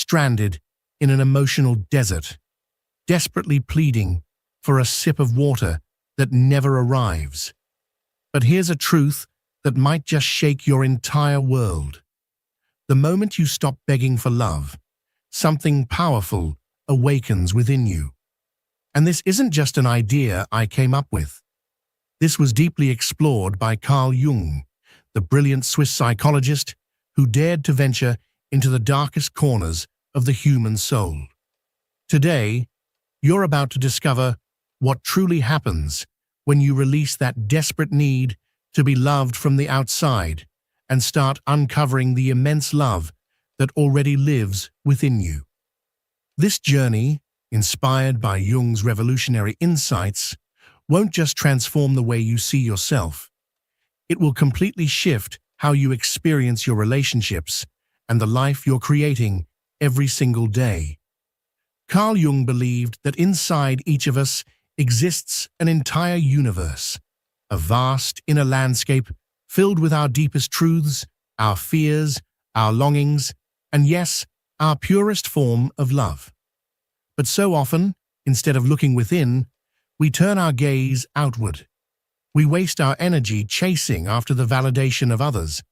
stranded in an emotional desert, desperately pleading for a sip of water that never arrives. But here's a truth that might just shake your entire world. The moment you stop begging for love, something powerful awakens within you. And this isn't just an idea I came up with. This was deeply explored by Carl Jung, the brilliant Swiss psychologist who dared to venture into the darkest corners of the human soul. Today, you're about to discover what truly happens when you release that desperate need to be loved from the outside and start uncovering the immense love that already lives within you. This journey, inspired by Jung's revolutionary insights, won't just transform the way you see yourself. It will completely shift how you experience your relationships and the life you're creating every single day. Carl Jung believed that inside each of us exists an entire universe, a vast inner landscape filled with our deepest truths, our fears, our longings, and yes, our purest form of love. But so often, instead of looking within, we turn our gaze outward. We waste our energy chasing after the validation of others,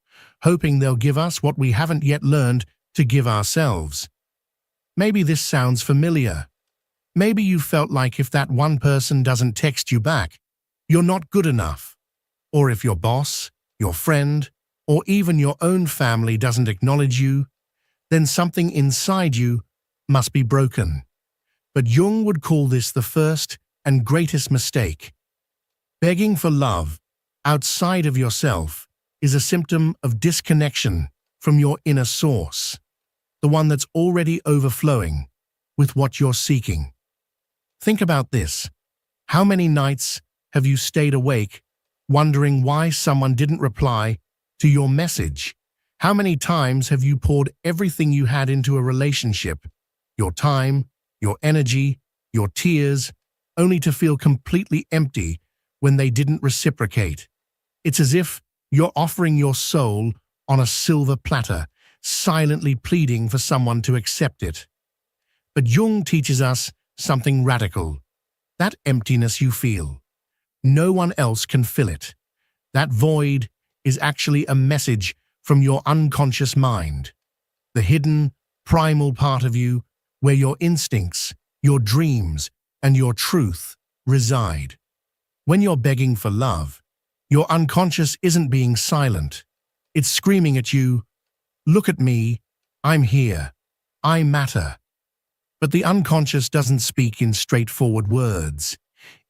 hoping they'll give us what we haven't yet learned to give ourselves. Maybe this sounds familiar. Maybe you felt like if that one person doesn't text you back, you're not good enough. Or if your boss, your friend, or even your own family doesn't acknowledge you, then something inside you must be broken. But Jung would call this the first and greatest mistake. Begging for love outside of yourself is a symptom of disconnection from your inner source, the one that's already overflowing with what you're seeking. Think about this. How many nights have you stayed awake wondering why someone didn't reply to your message? How many times have you poured everything you had into a relationship, your time, your energy, your tears, only to feel completely empty when they didn't reciprocate? It's as if you're offering your soul on a silver platter, silently pleading for someone to accept it. But Jung teaches us something radical. That emptiness you feel, no one else can fill it. That void is actually a message from your unconscious mind, the hidden, primal part of you where your instincts, your dreams, and your truth reside. When you're begging for love, your unconscious isn't being silent. It's screaming at you, "Look at me, I'm here, I matter." But the unconscious doesn't speak in straightforward words.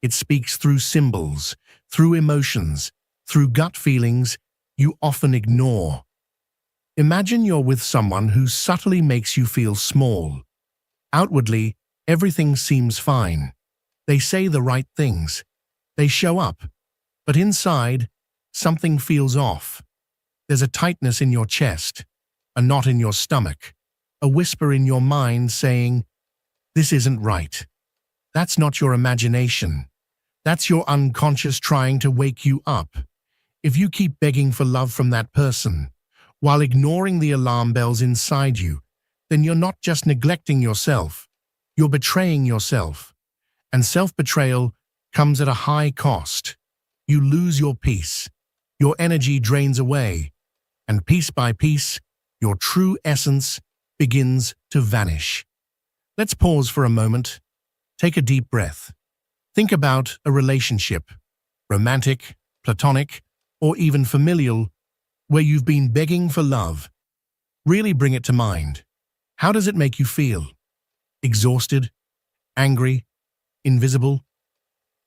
It speaks through symbols, through emotions, through gut feelings you often ignore. Imagine you're with someone who subtly makes you feel small. Outwardly, everything seems fine. They say the right things. They show up. But inside, something feels off. There's a tightness in your chest, a knot in your stomach, a whisper in your mind saying, "This isn't right." That's not your imagination. That's your unconscious trying to wake you up. If you keep begging for love from that person, while ignoring the alarm bells inside you, then you're not just neglecting yourself, you're betraying yourself. And self-betrayal comes at a high cost. You lose your peace, your energy drains away, and piece by piece, your true essence begins to vanish. Let's pause for a moment. Take a deep breath. Think about a relationship, romantic, platonic, or even familial, where you've been begging for love. Really bring it to mind. How does it make you feel? Exhausted? Angry? Invisible?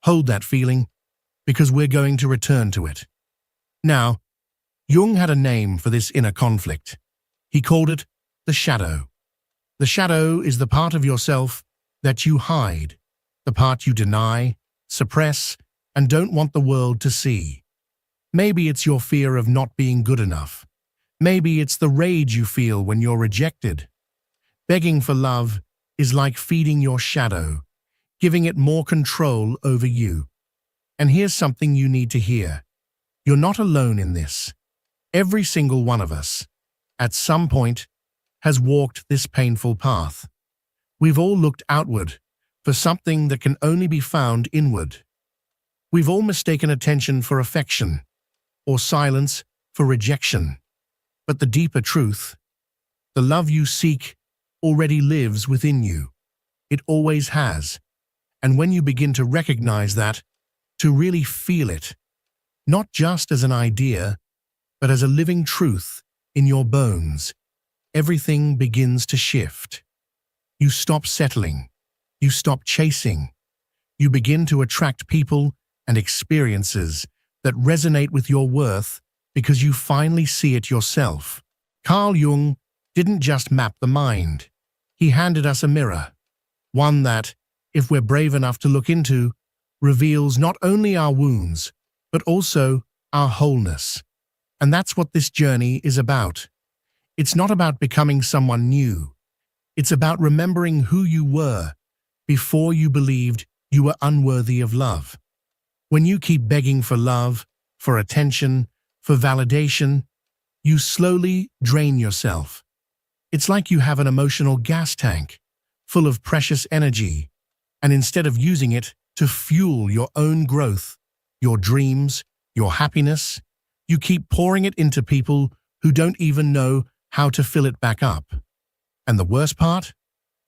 Hold that feeling, because we're going to return to it. Now, Jung had a name for this inner conflict. He called it the shadow. The shadow is the part of yourself that you hide, the part you deny, suppress, and don't want the world to see. Maybe it's your fear of not being good enough. Maybe it's the rage you feel when you're rejected. Begging for love is like feeding your shadow, giving it more control over you. And here's something you need to hear. You're not alone in this. Every single one of us, at some point, has walked this painful path. We've all looked outward for something that can only be found inward. We've all mistaken attention for affection, or silence for rejection. But the deeper truth, the love you seek, already lives within you. It always has. And when you begin to recognize that, to really feel it, not just as an idea, but as a living truth in your bones, everything begins to shift. You stop settling. You stop chasing. You begin to attract people and experiences that resonate with your worth because you finally see it yourself. Carl Jung didn't just map the mind. He handed us a mirror, one that, if we're brave enough to look into, reveals not only our wounds, but also our wholeness. And that's what this journey is about. It's not about becoming someone new. It's about remembering who you were before you believed you were unworthy of love. When you keep begging for love, for attention, for validation, you slowly drain yourself. It's like you have an emotional gas tank full of precious energy, and instead of using it to fuel your own growth, your dreams, your happiness, you keep pouring it into people who don't even know how to fill it back up. And the worst part?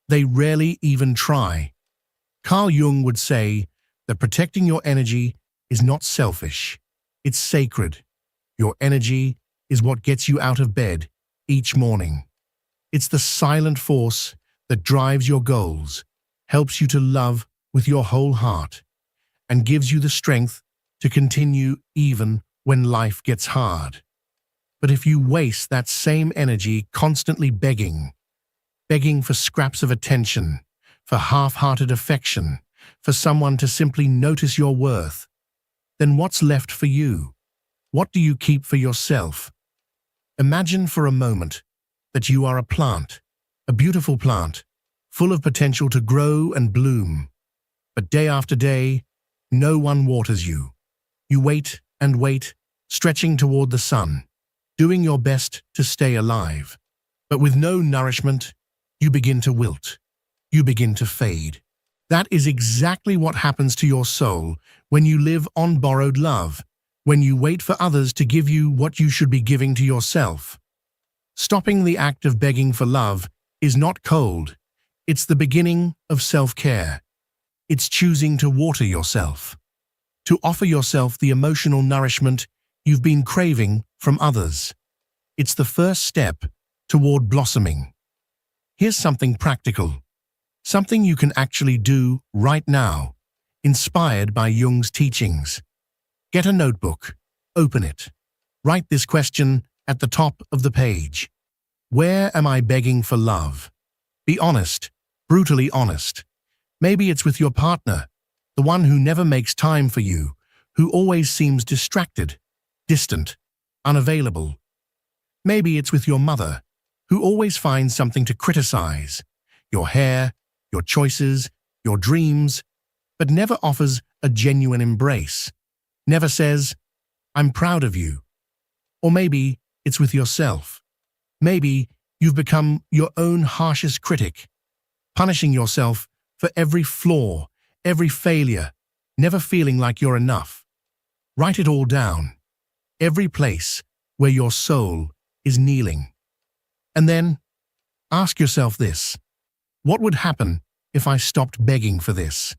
They rarely even try. Carl Jung would say that protecting your energy is not selfish, it's sacred. Your energy is what gets you out of bed each morning. It's the silent force that drives your goals, helps you to love with your whole heart, and gives you the strength to continue even when life gets hard. But if you waste that same energy constantly begging for scraps of attention, for half-hearted affection, for someone to simply notice your worth, then what's left for you? What do you keep for yourself? Imagine for a moment that you are a plant, a beautiful plant, full of potential to grow and bloom. But day after day, no one waters you. You wait and wait, stretching toward the sun, doing your best to stay alive. But with no nourishment, you begin to wilt. You begin to fade. That is exactly what happens to your soul when you live on borrowed love, when you wait for others to give you what you should be giving to yourself. Stopping the act of begging for love is not cold. It's the beginning of self-care. It's choosing to water yourself, to offer yourself the emotional nourishment you've been craving from others. It's the first step toward blossoming. Here's something practical, something you can actually do right now, inspired by Jung's teachings. Get a notebook, open it. Write this question at the top of the page. Where am I begging for love? Be honest, brutally honest. Maybe it's with your partner, the one who never makes time for you, who always seems distracted, distant, unavailable. Maybe it's with your mother, who always finds something to criticize, your hair, your choices, your dreams, but never offers a genuine embrace, never says, "I'm proud of you." Or maybe it's with yourself. Maybe you've become your own harshest critic, punishing yourself for every flaw, every failure, never feeling like you're enough. Write it all down, every place where your soul is kneeling. And then ask yourself this: what would happen if I stopped begging for this?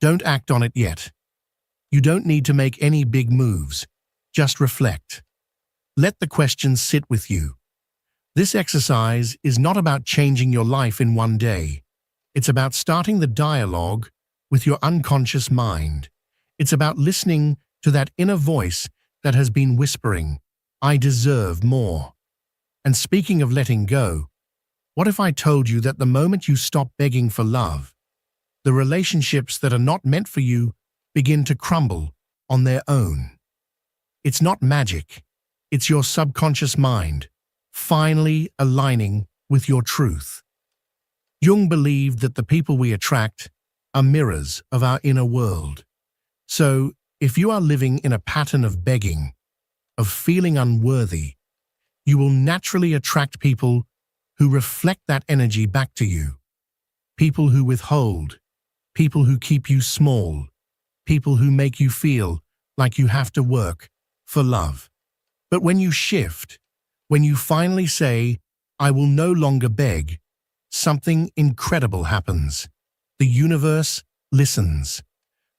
Don't act on it yet. You don't need to make any big moves. Just reflect. Let the questions sit with you. This exercise is not about changing your life in one day. It's about starting the dialogue with your unconscious mind. It's about listening to that inner voice that has been whispering, "I deserve more." And speaking of letting go, what if I told you that the moment you stop begging for love, the relationships that are not meant for you begin to crumble on their own? It's not magic. It's your subconscious mind finally aligning with your truth. Jung believed that the people we attract are mirrors of our inner world. So, if you are living in a pattern of begging, of feeling unworthy, you will naturally attract people who reflect that energy back to you. People who withhold, people who keep you small, people who make you feel like you have to work for love. But when you shift, when you finally say, "I will no longer beg," something incredible happens. The universe listens.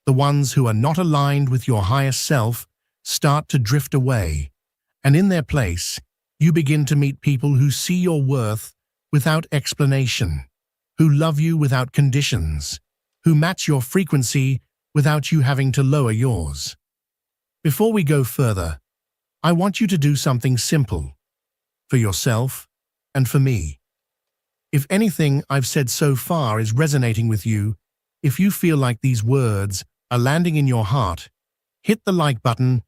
The ones who are not aligned with your higher self start to drift away, and in their place, you begin to meet people who see your worth without explanation, who love you without conditions, who match your frequency without you having to lower yours. Before we go further, I want you to do something simple for yourself and for me. If anything I've said so far is resonating with you, if you feel like these words are landing in your heart, hit the like button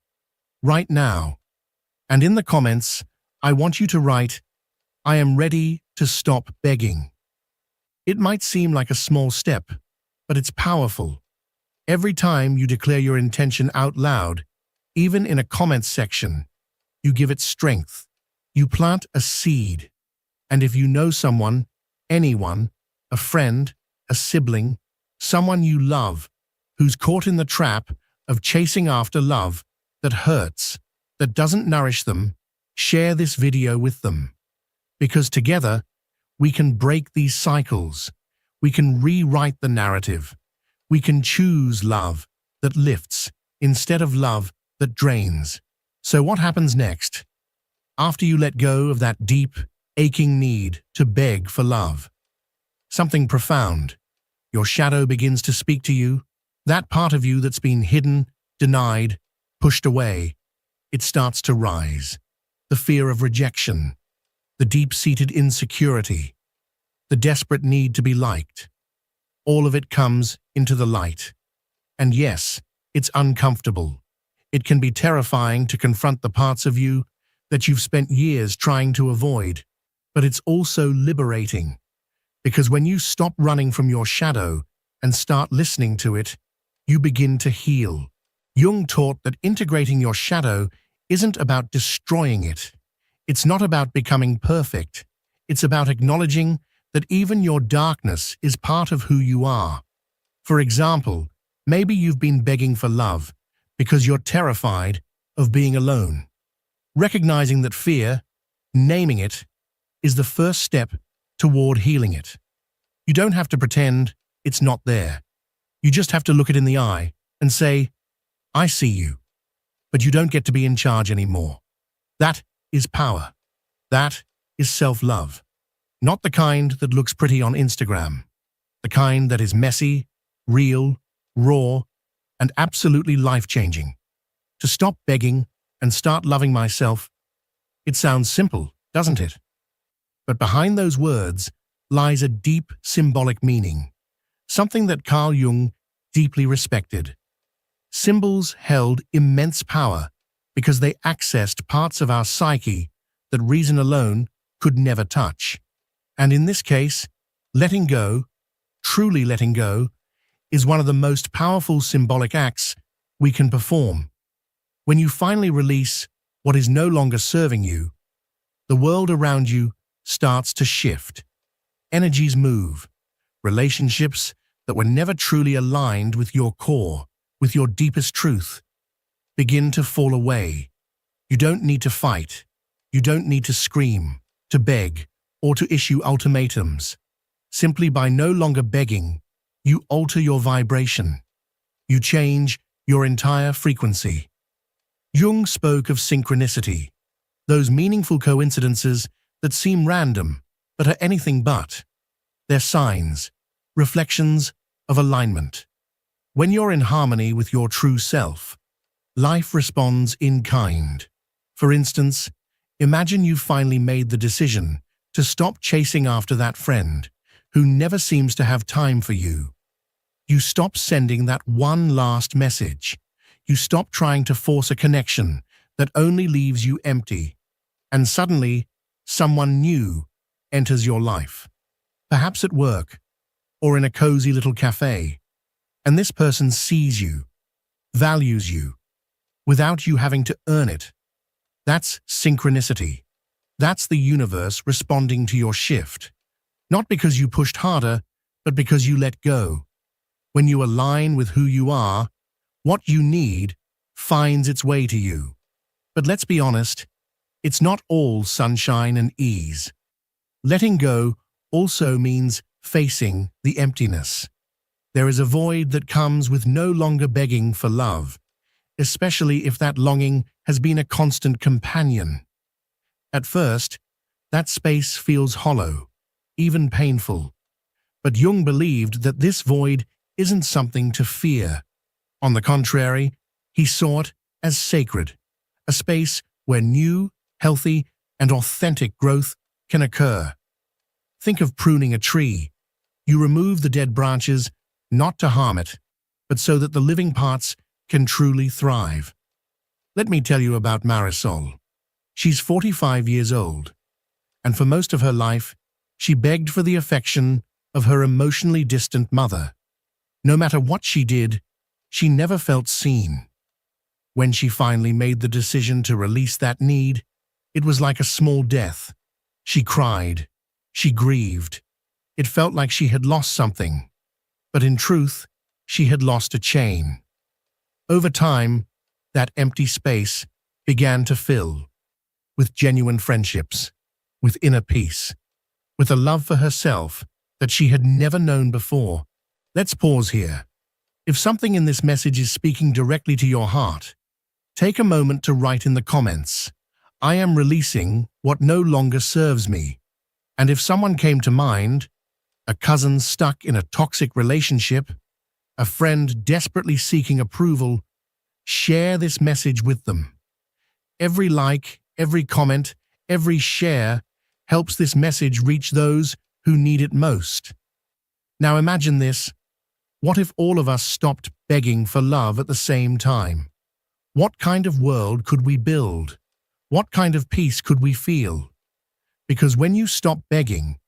right now. And in the comments, I want you to write, "I am ready to stop begging." It might seem like a small step, but it's powerful. Every time you declare your intention out loud, even in a comments section, you give it strength. You plant a seed. And if you know someone, anyone, a friend, a sibling, someone you love, who's caught in the trap of chasing after love that hurts, that doesn't nourish them, share this video with them. Because together, we can break these cycles. We can rewrite the narrative. We can choose love that lifts instead of love that drains. So what happens next? After you let go of that deep, aching need to beg for love, something profound. Your shadow begins to speak to you, that part of you that's been hidden, denied, pushed away. It starts to rise. The fear of rejection, the deep-seated insecurity, the desperate need to be liked. All of it comes into the light. And yes, it's uncomfortable. It can be terrifying to confront the parts of you that you've spent years trying to avoid. But it's also liberating, because when you stop running from your shadow and start listening to it, you begin to heal. Jung taught that integrating your shadow isn't about destroying it. It's not about becoming perfect. It's about acknowledging that even your darkness is part of who you are. For example, maybe you've been begging for love because you're terrified of being alone. Recognizing that fear, naming it, is the first step toward healing it. You don't have to pretend it's not there. You just have to look it in the eye and say, "I see you," but you don't get to be in charge anymore. That is power. That is self-love. Not the kind that looks pretty on Instagram. The kind that is messy, real, raw, and absolutely life-changing. To stop begging and start loving myself. It sounds simple, doesn't it? But behind those words lies a deep symbolic meaning, something that Carl Jung deeply respected. Symbols held immense power because they accessed parts of our psyche that reason alone could never touch. And in this case, letting go, truly letting go, is one of the most powerful symbolic acts we can perform. When you finally release what is no longer serving you, the world around you starts to shift. Energies move. Relationships that were never truly aligned with your core, with your deepest truth, begin to fall away. You don't need to fight. You don't need to scream, to beg, or to issue ultimatums. Simply by no longer begging, you alter your vibration. You change your entire frequency. Jung spoke of synchronicity, those meaningful coincidences that seem random, but are anything but. They're signs, reflections of alignment. When you're in harmony with your true self, life responds in kind. For instance, imagine you've finally made the decision to stop chasing after that friend who never seems to have time for you. You stop sending that one last message. You stop trying to force a connection that only leaves you empty. And suddenly, someone new enters your life. Perhaps at work, or in a cozy little cafe. And this person sees you, values you, without you having to earn it. That's synchronicity. That's the universe responding to your shift. Not because you pushed harder, but because you let go. When you align with who you are, what you need finds its way to you. But let's be honest, it's not all sunshine and ease. Letting go also means facing the emptiness. There is a void that comes with no longer begging for love, especially if that longing has been a constant companion. At first, that space feels hollow, even painful. But Jung believed that this void isn't something to fear. On the contrary, he saw it as sacred, a space where new, healthy, and authentic growth can occur. Think of pruning a tree. You remove the dead branches not to harm it, but so that the living parts can truly thrive. Let me tell you about Marisol. She's 45 years old, and for most of her life, she begged for the affection of her emotionally distant mother. No matter what she did, she never felt seen. When she finally made the decision to release that need, it was like a small death. She cried. She grieved. It felt like she had lost something. But in truth, she had lost a chain. Over time, that empty space began to fill with genuine friendships, with inner peace, with a love for herself that she had never known before. Let's pause here. If something in this message is speaking directly to your heart, take a moment to write in the comments, "I am releasing what no longer serves me." And if someone came to mind, a cousin stuck in a toxic relationship, a friend desperately seeking approval, share this message with them. Every like, every comment, every share helps this message reach those who need it most. Now imagine this. What if all of us stopped begging for love at the same time? What kind of world could we build? What kind of peace could we feel? Because when you stop begging,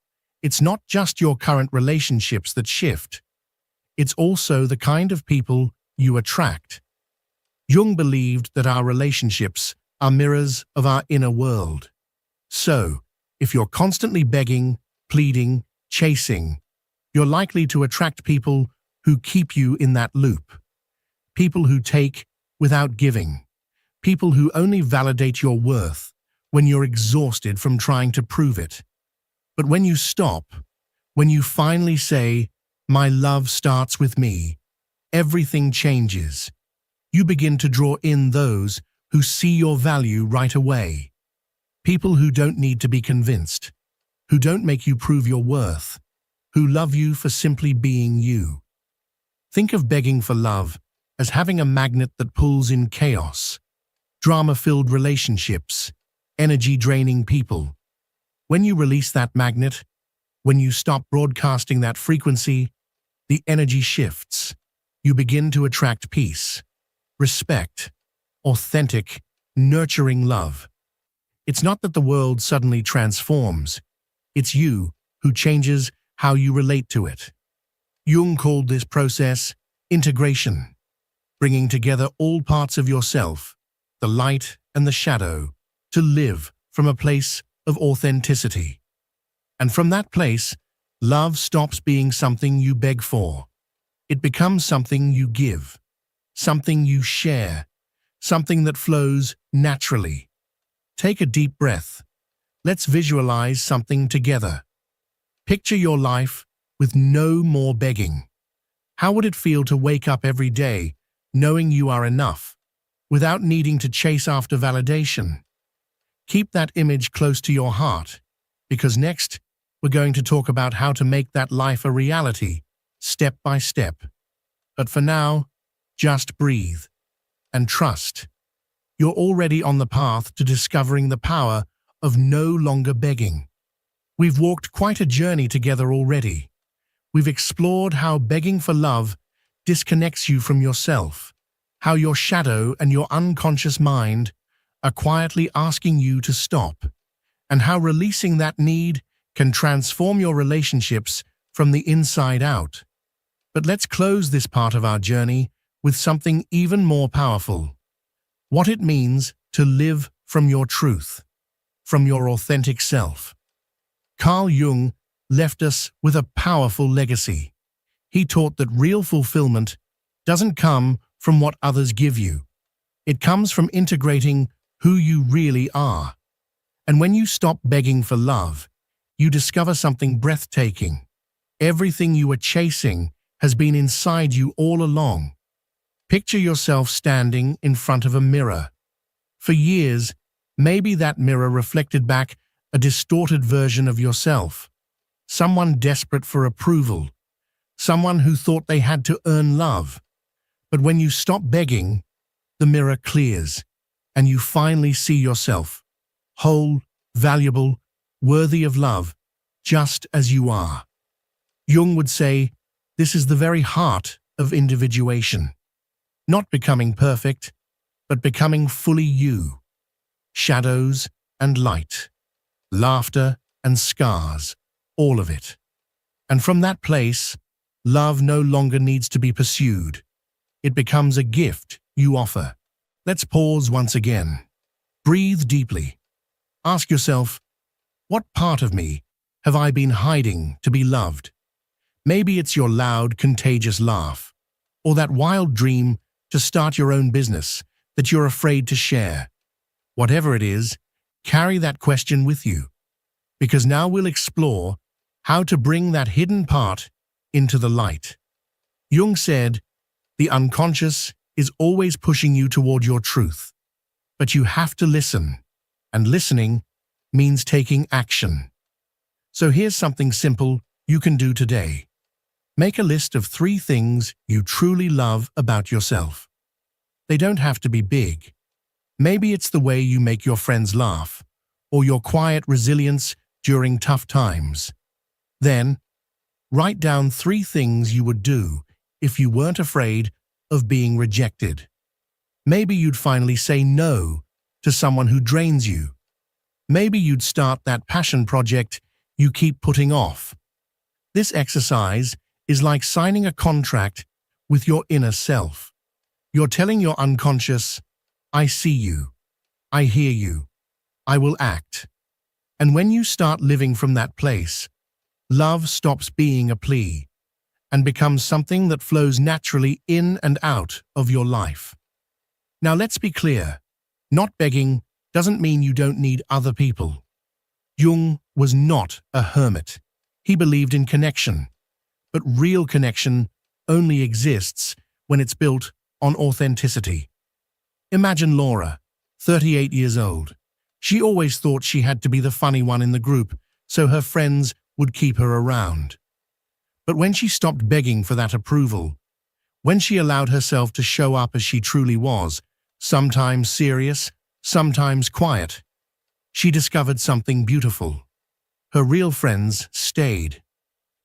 it's not just your current relationships that shift. It's also the kind of people you attract. Jung believed that our relationships are mirrors of our inner world. So, if you're constantly begging, pleading, chasing, you're likely to attract people who keep you in that loop. People who take without giving. People who only validate your worth when you're exhausted from trying to prove it. But when you stop, when you finally say, "My love starts with me," everything changes. You begin to draw in those who see your value right away. People who don't need to be convinced, who don't make you prove your worth, who love you for simply being you. Think of begging for love as having a magnet that pulls in chaos, drama-filled relationships, energy-draining people. When you release that magnet, when you stop broadcasting that frequency, the energy shifts. You begin to attract peace, respect, authentic, nurturing love. It's not that the world suddenly transforms. It's you who changes how you relate to it. Jung called this process integration, bringing together all parts of yourself, the light and the shadow, to live from a place of authenticity. And from that place, love stops being something you beg for. It becomes something you give, something you share, something that flows naturally. Take a deep breath. Let's visualize something together. Picture your life with no more begging. How would it feel to wake up every day knowing you are enough, without needing to chase after validation? Keep that image close to your heart, because next we're going to talk about how to make that life a reality, step by step. But for now, just breathe and trust. You're already on the path to discovering the power of no longer begging. We've walked quite a journey together already. We've explored how begging for love disconnects you from yourself, how your shadow and your unconscious mind are quietly asking you to stop, and how releasing that need can transform your relationships from the inside out. But let's close this part of our journey with something even more powerful: what it means to live from your truth. from your authentic self. Carl Jung left us with a powerful legacy. He taught that real fulfillment doesn't come from what others give you. It comes from integrating who you really are. And when you stop begging for love, you discover something breathtaking. Everything you were chasing has been inside you all along. Picture yourself standing in front of a mirror. For years, maybe that mirror reflected back a distorted version of yourself. Someone desperate for approval. Someone who thought they had to earn love. But when you stop begging, the mirror clears, and you finally see yourself, whole, valuable, worthy of love, just as you are. Jung would say, this is the very heart of individuation. Not becoming perfect, but becoming fully you. Shadows and light, laughter and scars, all of it. And from that place, love no longer needs to be pursued. It becomes a gift you offer. Let's pause once again. Breathe deeply. Ask yourself, what part of me have I been hiding to be loved? Maybe it's your loud, contagious laugh, or that wild dream to start your own business that you're afraid to share. Whatever it is, carry that question with you, because now we'll explore how to bring that hidden part into the light. Jung said, the unconscious is always pushing you toward your truth, but you have to listen, and listening means taking action. So here's something simple you can do today. Make a list of 3 things you truly love about yourself. They don't have to be big. Maybe it's the way you make your friends laugh, or your quiet resilience during tough times. Then, write down 3 things you would do if you weren't afraid of being rejected. Maybe you'd finally say no to someone who drains you. Maybe you'd start that passion project you keep putting off. This exercise is like signing a contract with your inner self. You're telling your unconscious, I see you, I hear you, I will act. And when you start living from that place, love stops being a plea and becomes something that flows naturally in and out of your life. Now let's be clear, not begging doesn't mean you don't need other people. Jung was not a hermit. He believed in connection. But real connection only exists when it's built on authenticity. Imagine Laura, 38 years old. She always thought she had to be the funny one in the group, so her friends would keep her around. But when she stopped begging for that approval, when she allowed herself to show up as she truly was, sometimes serious, sometimes quiet, she discovered something beautiful. Her real friends stayed.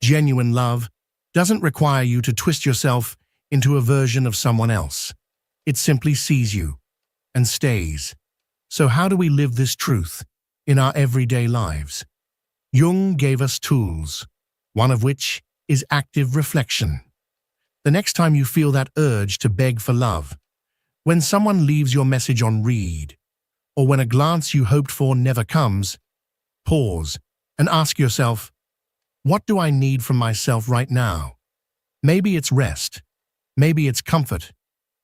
Genuine love doesn't require you to twist yourself into a version of someone else. It simply sees you and stays. So how do we live this truth in our everyday lives? Jung gave us tools, one of which is active reflection. The next time you feel that urge to beg for love, when someone leaves your message on read, or when a glance you hoped for never comes, pause and ask yourself, what do I need from myself right now? Maybe it's rest. Maybe it's comfort.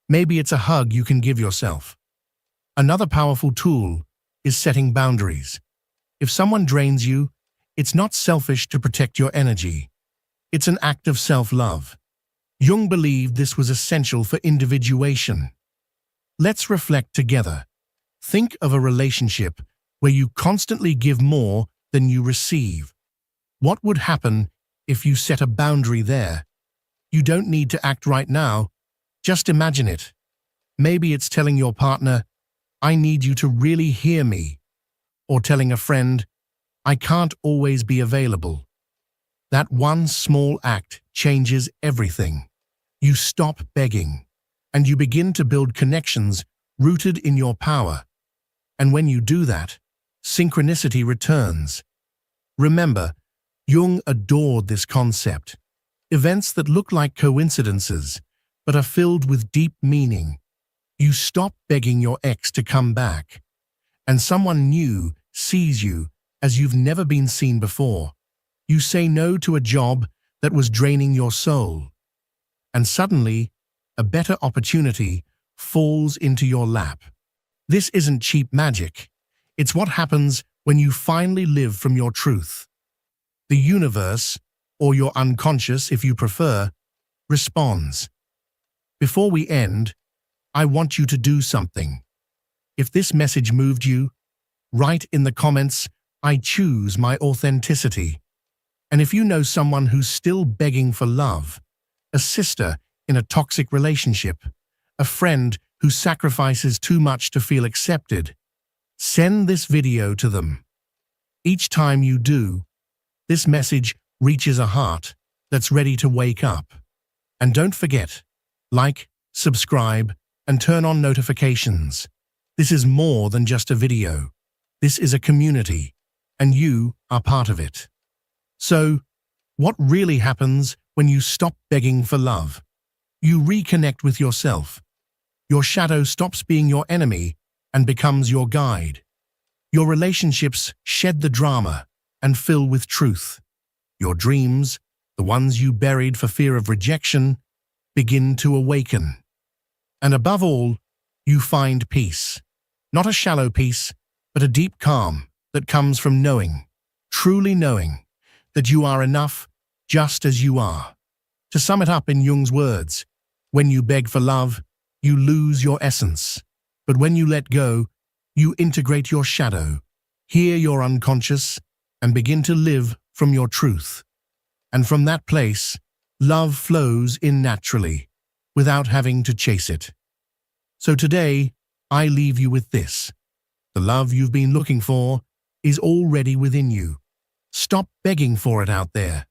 Maybe it's a hug you can give yourself. Another powerful tool is setting boundaries. If someone drains you, it's not selfish to protect your energy. It's an act of self-love. Jung believed this was essential for individuation. Let's reflect together. Think of a relationship where you constantly give more than you receive. What would happen if you set a boundary there? You don't need to act right now. Just imagine it. Maybe it's telling your partner, I need you to really hear me. Or telling a friend, I can't always be available. That one small act changes everything. You stop begging, and you begin to build connections rooted in your power. And when you do that, synchronicity returns. Remember, Jung adored this concept. Events that look like coincidences, but are filled with deep meaning. You stop begging your ex to come back, and someone new sees you as you've never been seen before. You say no to a job that was draining your soul. And suddenly, a better opportunity falls into your lap. This isn't cheap magic. It's what happens when you finally live from your truth. The universe, or your unconscious if you prefer, responds. Before we end, I want you to do something. If this message moved you, write in the comments, "I choose my authenticity." And if you know someone who's still begging for love, a sister in a toxic relationship, a friend who sacrifices too much to feel accepted, send this video to them. Each time you do, this message reaches a heart that's ready to wake up. And don't forget, like, subscribe, and turn on notifications. This is more than just a video. This is a community, and you are part of it. So, what really happens when you stop begging for love? You reconnect with yourself. Your shadow stops being your enemy and becomes your guide. Your relationships shed the drama and fill with truth. Your dreams, the ones you buried for fear of rejection, begin to awaken. And above all, you find peace. Not a shallow peace, but a deep calm that comes from knowing, truly knowing, that you are enough just as you are. To sum it up in Jung's words, when you beg for love, you lose your essence. But when you let go, you integrate your shadow, hear your unconscious, and begin to live from your truth. And from that place, love flows in naturally, without having to chase it. So today, I leave you with this. The love you've been looking for is already within you. Stop begging for it out there,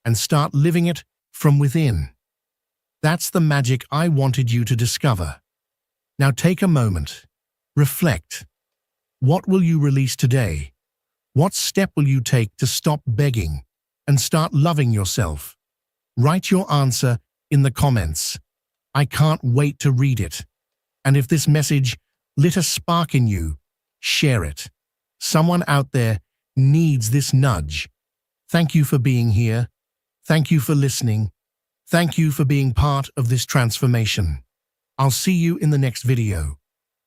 and start living it from within. That's the magic I wanted you to discover. Now take a moment. Reflect. What will you release today? What step will you take to stop begging and start loving yourself? Write your answer in the comments. I can't wait to read it. And if this message lit a spark in you, share it. Someone out there needs this nudge. Thank you for being here. Thank you for listening. Thank you for being part of this transformation. I'll see you in the next video.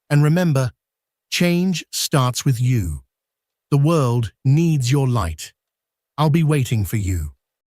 And remember, change starts with you. The world needs your light. I'll be waiting for you.